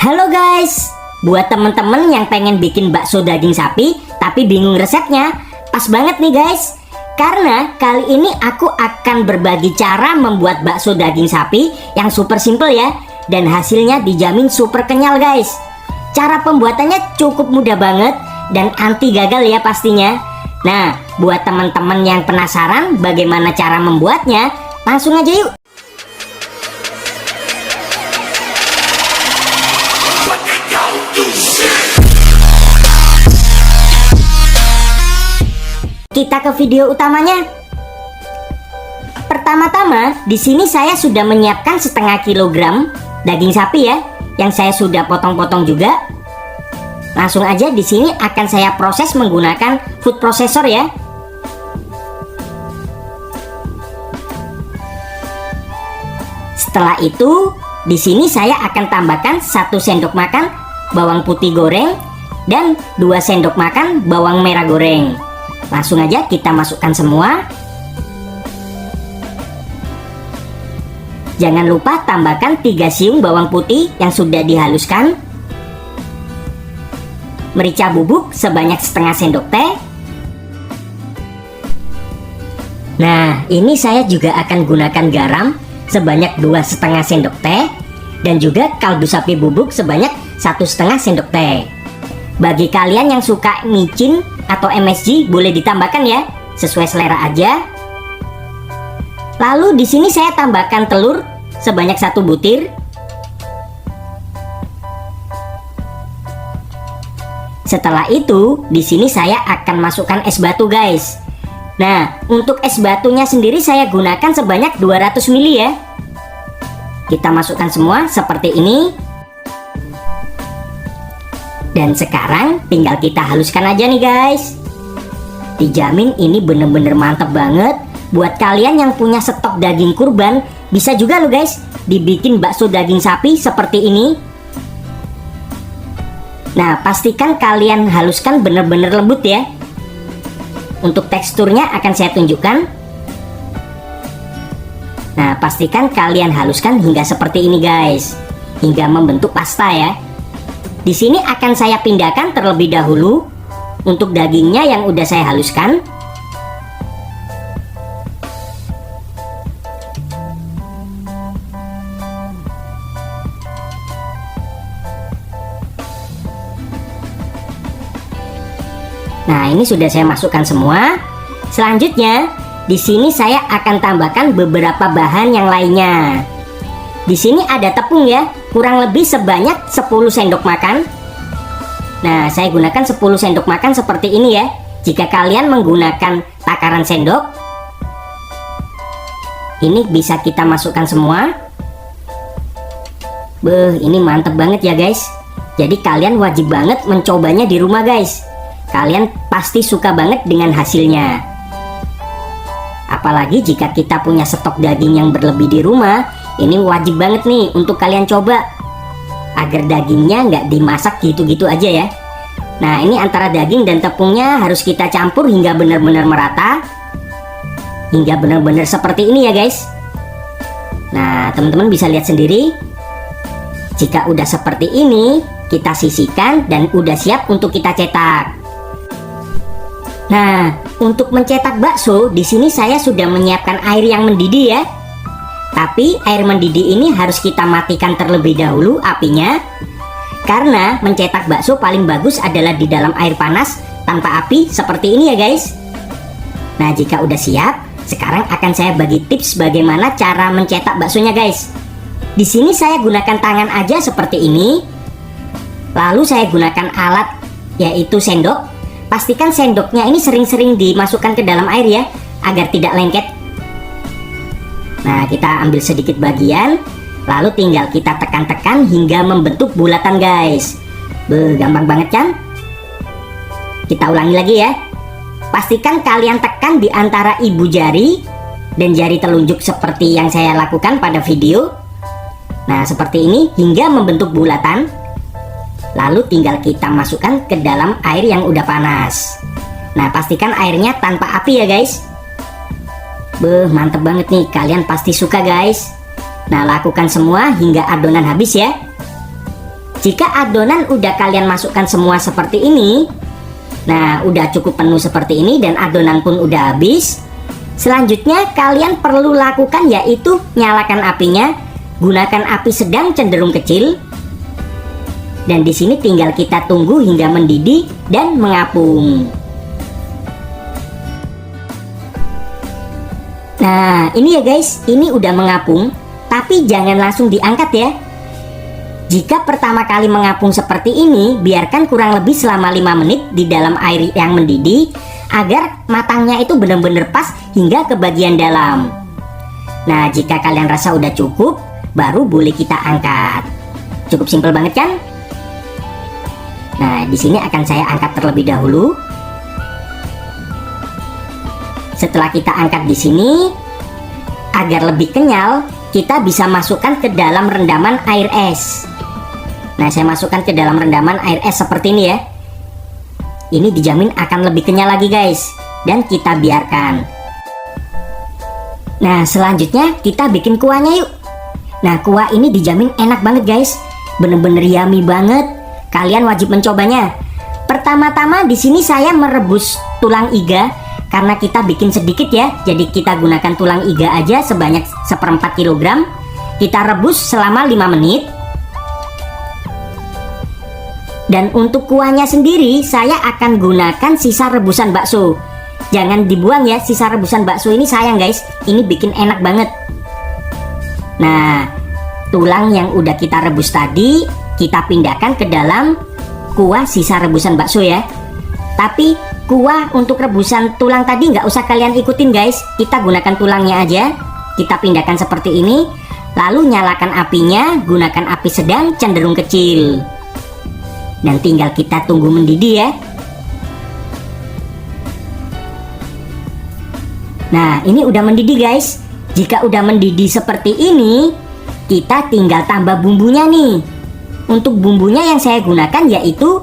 Halo guys, buat temen-temen yang pengen bikin bakso daging sapi tapi bingung resepnya, pas banget nih guys. Karena kali ini aku akan berbagi cara membuat bakso daging sapi yang super simple ya, dan hasilnya dijamin super kenyal guys. Cara pembuatannya cukup mudah banget dan anti gagal ya pastinya. Nah, buat teman-teman yang penasaran bagaimana cara membuatnya, langsung aja yuk. Kita ke video utamanya. Pertama-tama, di sini saya sudah menyiapkan setengah kilogram daging sapi ya, yang saya sudah potong-potong juga. Langsung aja di sini akan saya proses menggunakan food processor ya. Setelah itu, di sini saya akan tambahkan 1 sendok makan bawang putih goreng dan 2 sendok makan bawang merah goreng. Langsung aja kita masukkan semua. Jangan lupa tambahkan 3 siung bawang putih yang sudah dihaluskan. Merica bubuk sebanyak setengah sendok teh. Nah, ini saya juga akan gunakan garam sebanyak 2,5 sendok teh dan juga kaldu sapi bubuk sebanyak 1,5 sendok teh. Bagi kalian yang suka micin atau MSG boleh ditambahkan ya, sesuai selera aja. Lalu di sini saya tambahkan telur sebanyak 1 butir. Setelah itu, di sini saya akan masukkan es batu guys. Nah, untuk es batunya sendiri saya gunakan sebanyak 200 ml ya. Kita masukkan semua seperti ini. Dan sekarang tinggal kita haluskan aja nih guys. Dijamin ini bener-bener mantep banget. Buat kalian yang punya stok daging kurban, bisa juga loh guys dibikin bakso daging sapi seperti ini. Nah, pastikan kalian haluskan bener-bener lembut ya. Untuk teksturnya akan saya tunjukkan. Nah, pastikan kalian haluskan hingga seperti ini guys, hingga membentuk pasta ya. Di sini akan saya pindahkan terlebih dahulu untuk dagingnya yang udah saya haluskan. Nah, ini sudah saya masukkan semua. Selanjutnya, di sini saya akan tambahkan beberapa bahan yang lainnya. Di sini ada tepung ya, kurang lebih sebanyak 10 sendok makan. Nah, saya gunakan 10 sendok makan seperti ini ya. Jika kalian menggunakan takaran sendok, ini bisa kita masukkan semua. Ini mantep banget ya guys. Jadi kalian wajib banget mencobanya di rumah guys. Kalian pasti suka banget dengan hasilnya. Apalagi jika kita punya stok daging yang berlebih di rumah, ini wajib banget nih untuk kalian coba, agar dagingnya nggak dimasak gitu-gitu aja ya. Nah, ini antara daging dan tepungnya harus kita campur hingga benar-benar merata, hingga benar-benar seperti ini ya guys. Nah, teman-teman bisa lihat sendiri. Jika udah seperti ini, kita sisihkan dan udah siap untuk kita cetak. Nah, untuk mencetak bakso, di sini saya sudah menyiapkan air yang mendidih ya. Tapi air mendidih ini harus kita matikan terlebih dahulu apinya. Karena mencetak bakso paling bagus adalah di dalam air panas tanpa api seperti ini ya guys. Nah, jika udah siap, sekarang akan saya bagi tips bagaimana cara mencetak baksonya guys. Di sini saya gunakan tangan aja seperti ini. Lalu saya gunakan alat yaitu sendok. Pastikan sendoknya ini sering-sering dimasukkan ke dalam air ya, agar tidak lengket. Nah, kita ambil sedikit bagian, lalu tinggal kita tekan-tekan hingga membentuk bulatan guys. Gampang banget kan? Kita ulangi lagi ya. Pastikan kalian tekan di antara ibu jari dan jari telunjuk seperti yang saya lakukan pada video. Nah, seperti ini hingga membentuk bulatan. Lalu tinggal kita masukkan ke dalam air yang udah panas. Nah, pastikan airnya tanpa api ya guys. Mantep banget nih, kalian pasti suka guys. Nah, lakukan semua hingga adonan habis ya. Jika adonan udah kalian masukkan semua seperti ini, nah udah cukup penuh seperti ini dan adonan pun udah habis. Selanjutnya kalian perlu lakukan yaitu nyalakan apinya, gunakan api sedang cenderung kecil. Dan di sini tinggal kita tunggu hingga mendidih dan mengapung. Nah, ini ya guys, ini udah mengapung, tapi jangan langsung diangkat ya. Jika pertama kali mengapung seperti ini, biarkan kurang lebih selama 5 menit di dalam air yang mendidih agar matangnya itu benar-benar pas hingga ke bagian dalam. Nah, jika kalian rasa udah cukup, baru boleh kita angkat. Cukup simpel banget kan? Nah, di sini akan saya angkat terlebih dahulu. Setelah kita angkat di sini, agar lebih kenyal, kita bisa masukkan ke dalam rendaman air es. Nah, saya masukkan ke dalam rendaman air es seperti ini ya. Ini dijamin akan lebih kenyal lagi guys. Dan kita biarkan. Nah, selanjutnya kita bikin kuahnya yuk. Nah, kuah ini dijamin enak banget guys. Bener-bener yummy banget. Kalian wajib mencobanya. Pertama-tama di sini saya merebus tulang iga. Karena kita bikin sedikit ya. Jadi kita gunakan tulang iga aja sebanyak 1/4 kg. Kita rebus selama 5 menit. Dan untuk kuahnya sendiri saya akan gunakan sisa rebusan bakso. Jangan dibuang ya, sisa rebusan bakso ini sayang guys. Ini bikin enak banget. Nah, tulang yang udah kita rebus tadi kita pindahkan ke dalam kuah sisa rebusan bakso ya. Tapi kuah untuk rebusan tulang tadi nggak usah kalian ikutin guys. Kita gunakan tulangnya aja. Kita pindahkan seperti ini. Lalu nyalakan apinya, gunakan api sedang cenderung kecil. Dan tinggal kita tunggu mendidih ya. Nah, ini udah mendidih guys. Jika udah mendidih seperti ini, kita tinggal tambah bumbunya nih. Untuk bumbunya yang saya gunakan yaitu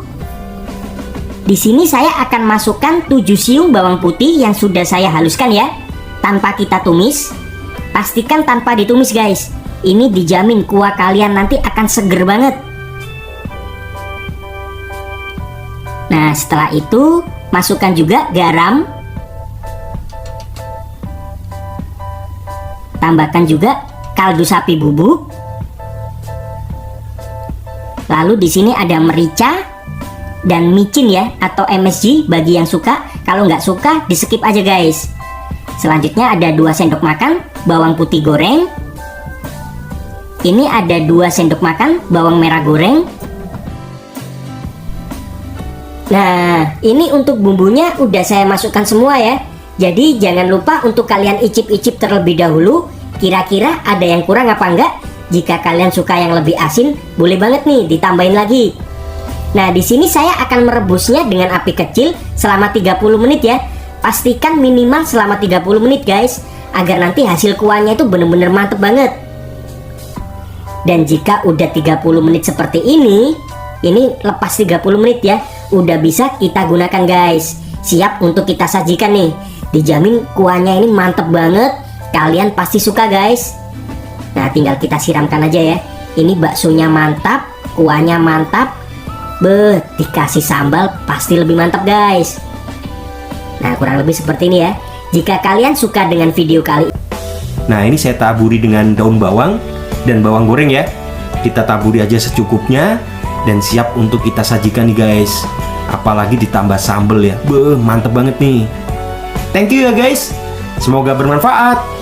di sini saya akan masukkan 7 siung bawang putih yang sudah saya haluskan ya, tanpa kita tumis. Pastikan tanpa ditumis guys. Ini dijamin kuah kalian nanti akan seger banget. Nah, setelah itu masukkan juga garam. Tambahkan juga kaldu sapi bubuk. Lalu di sini ada merica dan micin ya, atau MSG bagi yang suka. Kalau nggak suka di skip aja guys. Selanjutnya ada 2 sendok makan bawang putih goreng. Ini ada 2 sendok makan bawang merah goreng. Nah, ini untuk bumbunya udah saya masukkan semua ya. Jadi jangan lupa untuk kalian icip-icip terlebih dahulu. Kira-kira ada yang kurang apa enggak? Jika kalian suka yang lebih asin, boleh banget nih ditambahin lagi. Nah, di sini saya akan merebusnya dengan api kecil selama 30 menit ya. Pastikan minimal selama 30 menit guys, agar nanti hasil kuahnya itu bener-bener mantep banget. Dan jika udah 30 menit seperti ini lepas 30 menit ya, udah bisa kita gunakan guys. Siap untuk kita sajikan nih. Dijamin kuahnya ini mantep banget. Kalian pasti suka guys. Nah, tinggal kita siramkan aja ya. Ini baksonya mantap, kuahnya mantap. Dikasih sambal pasti lebih mantap guys. Nah, kurang lebih seperti ini ya. Jika kalian suka dengan video kali, nah ini saya taburi dengan daun bawang dan bawang goreng ya. Kita taburi aja secukupnya dan siap untuk kita sajikan nih guys. Apalagi ditambah sambal ya. Mantep banget nih. Thank you ya guys. Semoga bermanfaat.